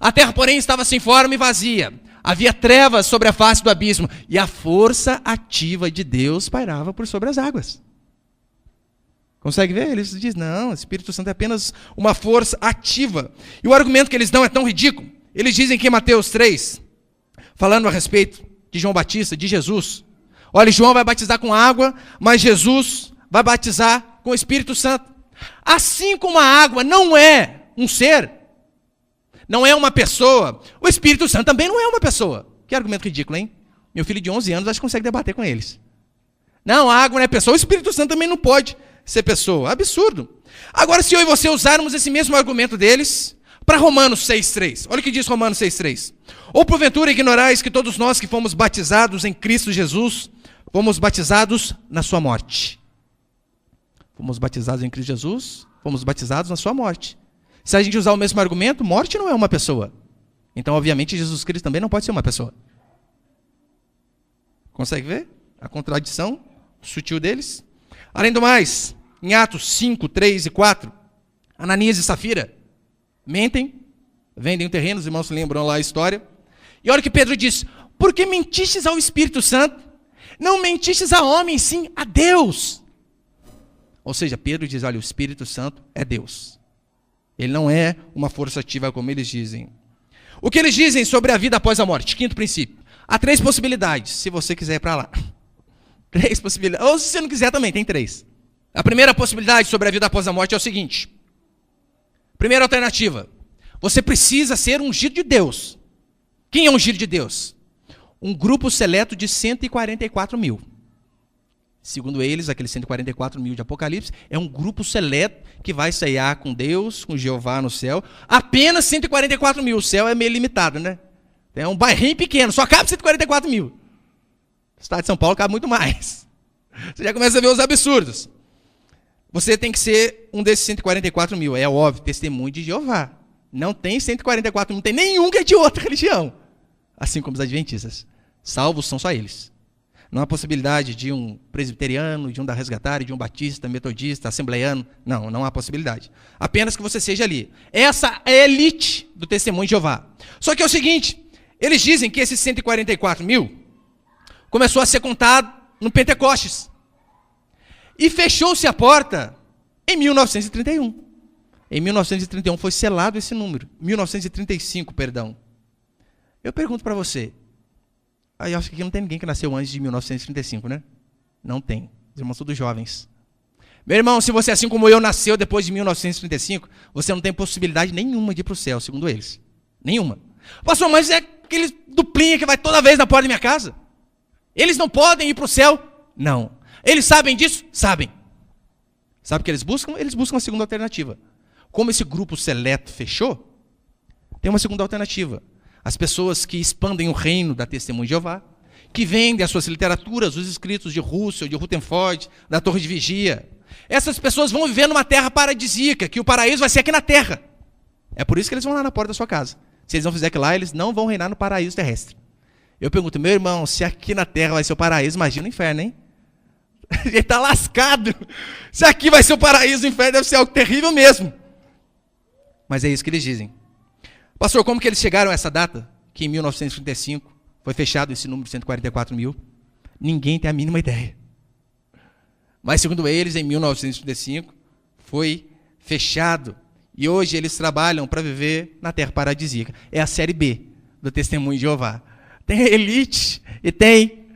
A terra, porém, estava sem forma e vazia. Havia trevas sobre a face do abismo. E a força ativa de Deus pairava por sobre as águas. Consegue ver? Eles dizem, não, o Espírito Santo é apenas uma força ativa. E o argumento que eles dão é tão ridículo. Eles dizem que em Mateus 3, falando a respeito de João Batista, de Jesus. Olha, João vai batizar com água, mas Jesus vai batizar com o Espírito Santo. Assim como a água não é um ser, não é uma pessoa, o Espírito Santo também não é uma pessoa. Que argumento ridículo, hein? Meu filho de 11 anos acho que consegue debater com eles. Não, a água não é pessoa, o Espírito Santo também não pode ser pessoa. Absurdo. Agora, se eu e você usarmos esse mesmo argumento deles para Romanos 6,3. Olha o que diz Romanos 6,3. Ou porventura ignorais que todos nós que fomos batizados em Cristo Jesus, fomos batizados na sua morte. Fomos batizados em Cristo Jesus, fomos batizados na sua morte. Se a gente usar o mesmo argumento, morte não é uma pessoa. Então, obviamente, Jesus Cristo também não pode ser uma pessoa. Consegue ver a contradição sutil deles? Além do mais, em Atos 5, 3 e 4, Ananias e Safira mentem, vendem o terreno, os irmãos se lembram lá a história. E olha o que Pedro diz, por que mentistes ao Espírito Santo? Não mentistes a homem, sim a Deus. Ou seja, Pedro diz, olha, o Espírito Santo é Deus. Ele não é uma força ativa como eles dizem. O que eles dizem sobre a vida após a morte? Quinto princípio. Há 3 possibilidades, se você quiser ir para lá. 3 possibilidades. Ou se você não quiser também, tem 3. A primeira possibilidade sobre a vida após a morte é o seguinte. Primeira alternativa. Você precisa ser ungido de Deus. Quem é ungido de Deus? Um grupo seleto de 144 mil. Segundo eles, aqueles 144 mil de Apocalipse, é um grupo seleto que vai ceiar com Deus, com Jeová no céu. Apenas 144 mil. O céu é meio limitado, né? É um bairrinho pequeno, só cabe 144 mil. O estado de São Paulo cabe muito mais. Você já começa a ver os absurdos. Você tem que ser um desses 144 mil. É óbvio, testemunho de Jeová. Não tem 144 mil, não tem nenhum que é de outra religião. Assim como os adventistas. Salvos são só eles. Não há possibilidade de um presbiteriano, de um da Resgatária, de um batista, metodista, assembleiano. Não, não há possibilidade. Apenas que você seja ali. Essa é a elite do testemunho de Jeová. Só que é o seguinte, eles dizem que esses 144 mil começou a ser contado no Pentecostes. E fechou-se a porta em 1931. Em 1931 foi selado esse número. 1935, perdão. Eu pergunto para você. Aí eu acho que aqui não tem ninguém que nasceu antes de 1935, né? Não tem. Os irmãos todos jovens. Meu irmão, se você, assim como eu, nasceu depois de 1935, você não tem possibilidade nenhuma de ir para o céu, segundo eles. Nenhuma. Pastor, mas é aquele duplinha que vai toda vez na porta da minha casa. Eles não podem ir para o céu? Não. Eles sabem disso? Sabem. Sabe o que eles buscam? Eles buscam a segunda alternativa. Como esse grupo seleto fechou, tem uma segunda alternativa. As pessoas que expandem o reino da Testemunha de Jeová, que vendem as suas literaturas, os escritos de Russell, de Rutherford, da Torre de Vigia. Essas pessoas vão viver numa terra paradisíaca, que o paraíso vai ser aqui na terra. É por isso que eles vão lá na porta da sua casa. Se eles não fizerem aquilo lá, eles não vão reinar no paraíso terrestre. Eu pergunto, meu irmão, se aqui na terra vai ser o paraíso, imagina o inferno, hein? Ele está lascado. Se aqui vai ser o paraíso, o inferno deve ser algo terrível mesmo. Mas é isso que eles dizem. Pastor, como que eles chegaram a essa data? Que em 1935 foi fechado esse número de 144 mil? Ninguém tem a mínima ideia. Mas segundo eles, em 1935 foi fechado. E hoje eles trabalham para viver na terra paradisíaca. É a série B do Testemunho de Jeová. Tem a elite e tem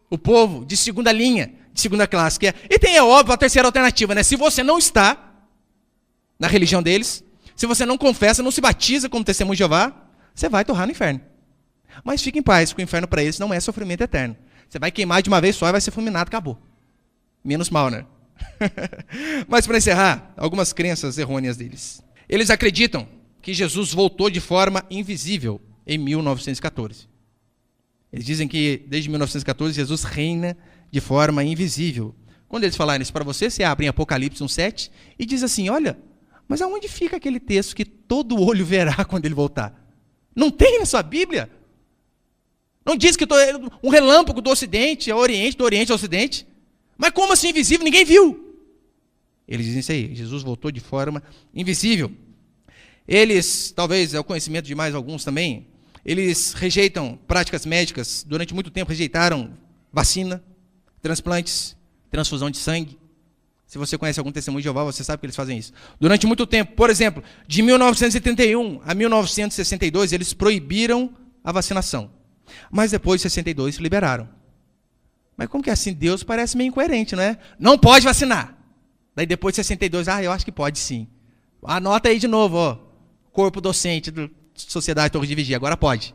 o povo de segunda linha, de segunda classe. E tem, é óbvio, a terceira alternativa, né? Se você não está na religião deles, se você não confessa, não se batiza como Testemunho de Jeová, você vai torrar no inferno. Mas fique em paz, porque o inferno para eles não é sofrimento eterno. Você vai queimar de uma vez só e vai ser fulminado, acabou. Menos mal, né? Mas para encerrar, algumas crenças errôneas deles. Eles acreditam que Jesus voltou de forma invisível em 1914. Eles dizem que desde 1914 Jesus reina de forma invisível. Quando eles falarem isso para você, você abre em Apocalipse 1:7 e diz assim, olha, mas aonde fica aquele texto que todo olho verá quando ele voltar? Não tem na sua Bíblia? Não diz que um relâmpago do Ocidente ao Oriente, do Oriente ao Ocidente? Mas como assim invisível? Ninguém viu. Eles dizem isso aí, Jesus voltou de forma invisível. Eles, talvez é o conhecimento de mais alguns também, eles rejeitam práticas médicas, durante muito tempo rejeitaram vacina, transplantes, transfusão de sangue. Se você conhece algum testemunho de Jeová, você sabe que eles fazem isso. Durante muito tempo, por exemplo, de 1931 a 1962, eles proibiram a vacinação. Mas depois de 62, liberaram. Mas como que é assim? Deus parece meio incoerente, não é? Não pode vacinar. Daí depois de 62, eu acho que pode sim. Anota aí de novo, ó. Corpo docente da Sociedade Torre de Vigia, agora pode.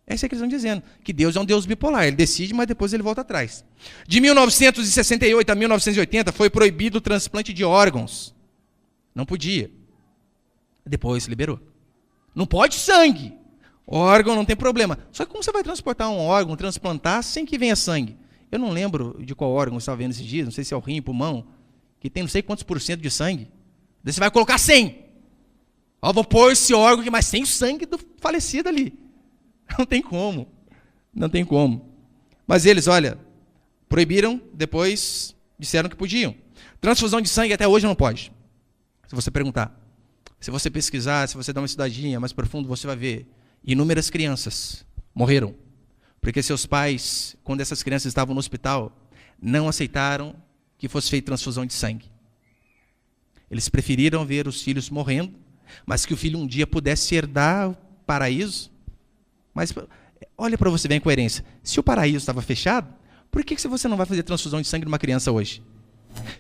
É isso que eles estão dizendo, que Deus é um Deus bipolar, ele decide, mas depois ele volta atrás. De 1968 a 1980 foi proibido o transplante de órgãos. Não podia. Depois liberou. Não pode sangue. Órgão não tem problema. Só que como você vai transportar um órgão, transplantar, sem que venha sangue? Eu não lembro de qual órgão eu estava vendo esses dias, não sei se é o rim, pulmão, que tem não sei quantos % de sangue. Daí você vai colocar 100. Ó, vou pôr esse órgão aqui, mas sem o sangue do falecido ali. Não tem como. Não tem como. Mas eles, olha, proibiram, depois disseram que podiam. Transfusão de sangue até hoje não pode. Se você perguntar. Se você pesquisar, se você dar uma estudadinha mais profundo, você vai ver. Inúmeras crianças morreram. Porque seus pais, quando essas crianças estavam no hospital, não aceitaram que fosse feita transfusão de sangue. Eles preferiram ver os filhos morrendo, mas que o filho um dia pudesse herdar o paraíso. Mas olha para você ver a incoerência. Se o paraíso estava fechado, por que você não vai fazer transfusão de sangue de uma criança hoje?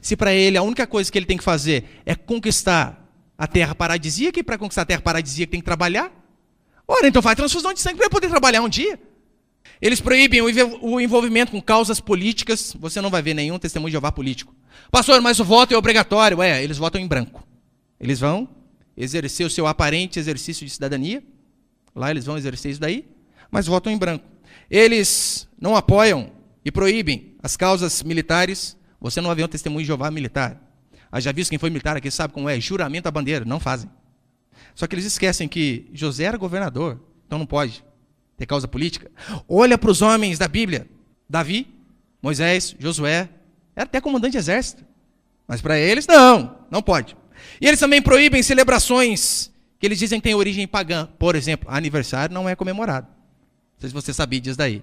Se para ele a única coisa que ele tem que fazer é conquistar a terra paradisíaca, e para conquistar a terra paradisíaca tem que trabalhar? Ora, então faz transfusão de sangue para ele poder trabalhar um dia. Eles proíbem o envolvimento com causas políticas. Você não vai ver nenhum testemunho de Jeová político. Pastor, mas o voto é obrigatório. Eles votam em branco. Eles vão exercer o seu aparente exercício de cidadania. Lá eles vão exercer isso daí, mas votam em branco. Eles não apoiam e proíbem as causas militares, você não vai ver um testemunho de Jeová militar. Já visto quem foi militar aqui sabe como é, juramento à bandeira, não fazem. Só que eles esquecem que José era governador, então não pode ter causa política. Olha para os homens da Bíblia, Davi, Moisés, Josué, era até comandante de exército. Mas para eles, não pode. E eles também proíbem celebrações que eles dizem que têm origem pagã. Por exemplo, aniversário não é comemorado. Não sei se você sabia disso daí.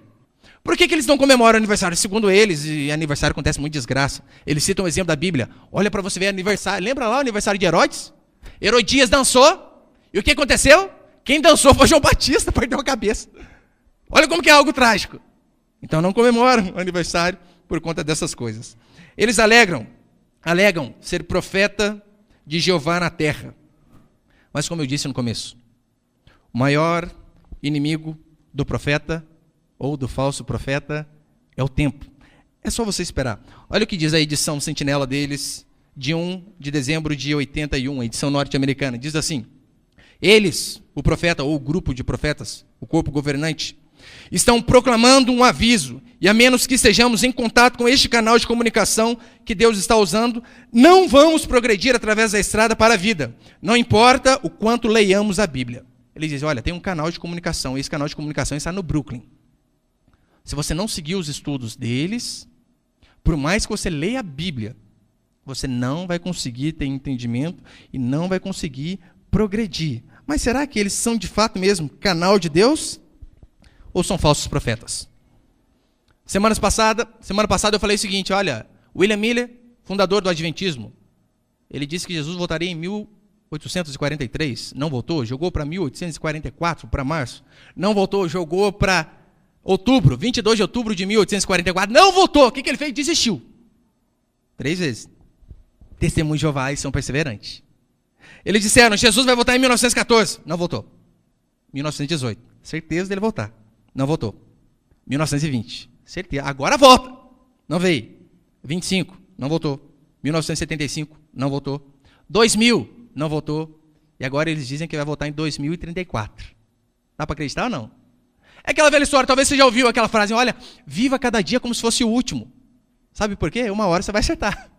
Por que eles não comemoram aniversário? Segundo eles, e aniversário acontece muita desgraça. Eles citam um exemplo da Bíblia. Olha para você ver aniversário. Lembra lá o aniversário de Herodes? Herodias dançou. E o que aconteceu? Quem dançou foi João Batista, perdeu a cabeça. Olha como que é algo trágico. Então não comemoram o aniversário por conta dessas coisas. Eles alegam ser profeta de Jeová na terra. Mas como eu disse no começo, o maior inimigo do profeta ou do falso profeta é o tempo. É só você esperar. Olha o que diz a edição Sentinela deles, de 1 de dezembro de 81, a edição norte-americana. Diz assim: eles, o profeta ou o grupo de profetas, o corpo governante, estão proclamando um aviso, e a menos que estejamos em contato com este canal de comunicação que Deus está usando, não vamos progredir através da estrada para a vida, não importa o quanto leiamos a Bíblia. Ele diz, olha, tem um canal de comunicação, esse canal de comunicação está no Brooklyn. Se você não seguir os estudos deles, por mais que você leia a Bíblia, você não vai conseguir ter entendimento e não vai conseguir progredir. Mas será que eles são de fato mesmo canal de Deus? Ou são falsos profetas? Semana passada eu falei o seguinte, olha, William Miller, fundador do Adventismo, ele disse que Jesus voltaria em 1843, não voltou, jogou para 1844, para março, não voltou, jogou para outubro, 22 de outubro de 1844, não voltou, o que ele fez? Desistiu. 3 vezes. Testemunhos de Jeová são perseverantes. Eles disseram, Jesus vai voltar em 1914, não voltou. 1918, certeza dele voltar. Não voltou. 1920. Certeza. Agora volta. Não veio. 25. Não voltou. 1975. Não voltou. 2000. Não voltou. E agora eles dizem que vai voltar em 2034. Dá para acreditar ou não? É aquela velha história. Talvez você já ouviu aquela frase. Olha, viva cada dia como se fosse o último. Sabe por quê? Uma hora você vai acertar.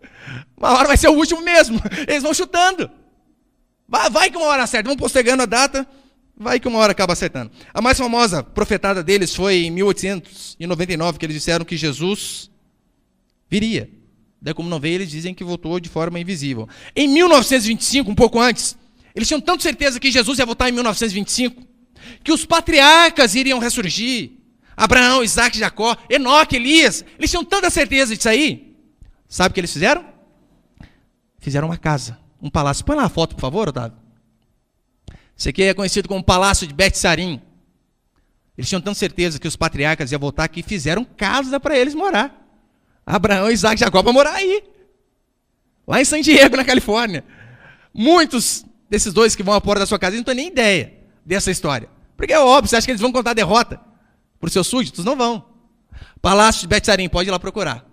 Uma hora vai ser o último mesmo. Eles vão chutando. Vai que uma hora acerta. Vão postergando a data. Vai que uma hora acaba acertando. A mais famosa profetada deles foi em 1899, que eles disseram que Jesus viria. Daí, como não veio, eles dizem que voltou de forma invisível. Em 1925, um pouco antes, eles tinham tanta certeza que Jesus ia voltar em 1925, que os patriarcas iriam ressurgir. Abraão, Isaac, Jacó, Enoque, Elias. Eles tinham tanta certeza disso aí. Sabe o que eles fizeram? Fizeram uma casa, um palácio. Põe lá a foto, por favor, Otávio. Isso aqui é conhecido como Palácio de Bet-Sarim. Eles tinham tanta certeza que os patriarcas iam voltar que fizeram casa para eles morar. Abraão, Isaac e Jacó para morar aí. Lá em San Diego, na Califórnia. Muitos desses dois que vão à porta da sua casa não têm nem ideia dessa história. Porque é óbvio, você acha que eles vão contar a derrota para os seus súditos? Não vão. Palácio de Bet-Sarim, pode ir lá procurar.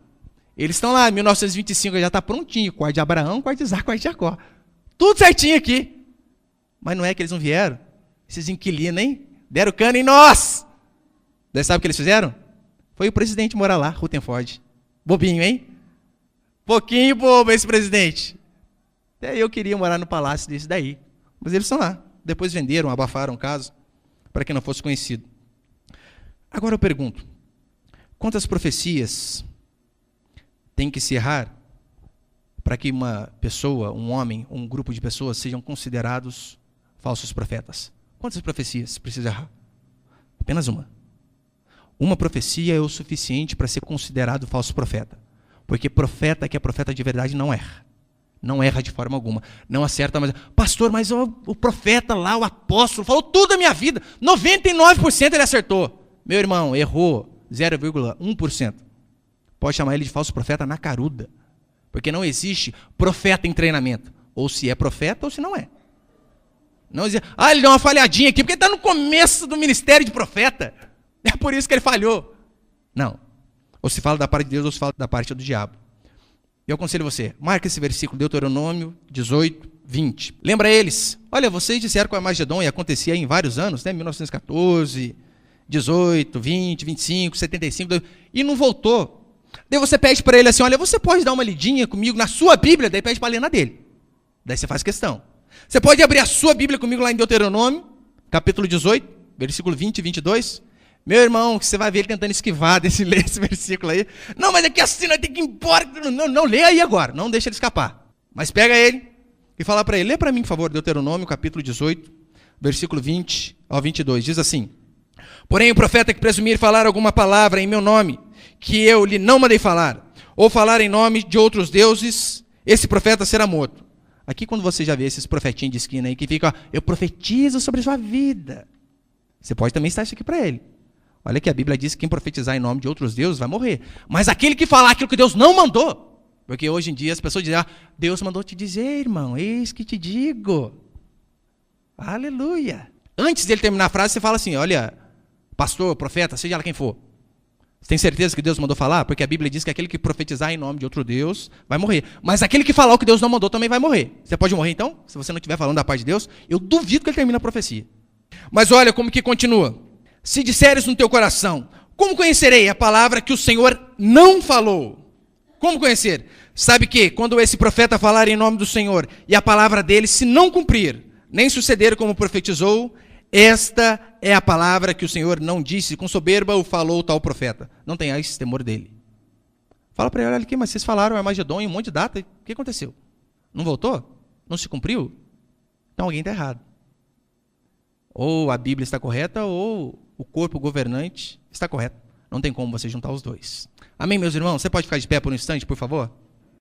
Eles estão lá, em 1925, já está prontinho. Quarto de Abraão, quarto de Isaac, quarto de Jacó. Tudo certinho aqui. Mas não é que eles não vieram? Esses inquilinos, hein? Deram cano em nós! Daí sabe o que eles fizeram? Foi o presidente morar lá, Rutherford. Bobinho, hein? Pouquinho bobo esse presidente. Até eu queria morar no palácio desse daí. Mas eles estão lá. Depois venderam, abafaram o caso, para que não fosse conhecido. Agora eu pergunto, quantas profecias tem que se errar para que uma pessoa, um homem, um grupo de pessoas sejam considerados falsos profetas? Quantas profecias precisa errar? Apenas uma. Uma profecia é o suficiente para ser considerado falso profeta. Porque profeta que é profeta de verdade não erra. Não erra de forma alguma. Não acerta, mas... Pastor, mas o profeta lá, o apóstolo, falou tudo da minha vida. 99% ele acertou. Meu irmão, errou 0,1%. Pode chamar ele de falso profeta na caruda. Porque não existe profeta em treinamento. Ou se é profeta ou se não é. Não dizer, ele deu uma falhadinha aqui, porque ele está no começo do ministério de profeta. É por isso que ele falhou. Não. Ou se fala da parte de Deus, ou se fala da parte do diabo. Eu aconselho você, marca esse versículo, Deuteronômio 18, 20. Lembra eles, olha, vocês disseram que o Armagedon ia acontecer em vários anos, né? 1914, 18, 20, 25, 75, e não voltou. Daí você pede para ele assim, olha, você pode dar uma lidinha comigo na sua Bíblia? Daí pede para ler na dele. Daí você faz questão. Você pode abrir a sua Bíblia comigo lá em Deuteronômio, capítulo 18, versículo 20 e 22. Meu irmão, que você vai ver ele tentando esquivar desse ler esse versículo aí. Não, mas é que assim, nós temos que ir embora. Não, lê aí agora, não deixa ele escapar. Mas pega ele e fala para ele, lê para mim, por favor, Deuteronômio, capítulo 18, versículo 20 ao 22. Diz assim, porém o profeta que presumir falar alguma palavra em meu nome, que eu lhe não mandei falar, ou falar em nome de outros deuses, esse profeta será morto. Aqui quando você já vê esses profetinhos de esquina aí que ficam, eu profetizo sobre sua vida. Você pode também estar isso aqui para ele. Olha que a Bíblia diz que quem profetizar em nome de outros deuses vai morrer. Mas aquele que falar aquilo que Deus não mandou, porque hoje em dia as pessoas dizem, Deus mandou te dizer, irmão, eis que te digo. Aleluia. Antes dele terminar a frase, você fala assim, olha, pastor, profeta, seja lá quem for. Você tem certeza que Deus mandou falar? Porque a Bíblia diz que aquele que profetizar em nome de outro Deus vai morrer. Mas aquele que falar o que Deus não mandou também vai morrer. Você pode morrer então? Se você não estiver falando da parte de Deus, eu duvido que ele termine a profecia. Mas olha como que continua. Se disseres no teu coração, como conhecerei a palavra que o Senhor não falou? Como conhecer? Sabe que quando esse profeta falar em nome do Senhor e a palavra dele se não cumprir, nem suceder como profetizou, esta é a palavra que o Senhor não disse, com soberba o falou tal profeta. Não tenhais temor dele. Fala para ele, olha aqui, mas vocês falaram Armagedon em um monte de data, o que aconteceu? Não voltou? Não se cumpriu? Então alguém está errado. Ou a Bíblia está correta, ou o corpo governante está correto. Não tem como você juntar os dois. Amém, meus irmãos? Você pode ficar de pé por um instante, por favor?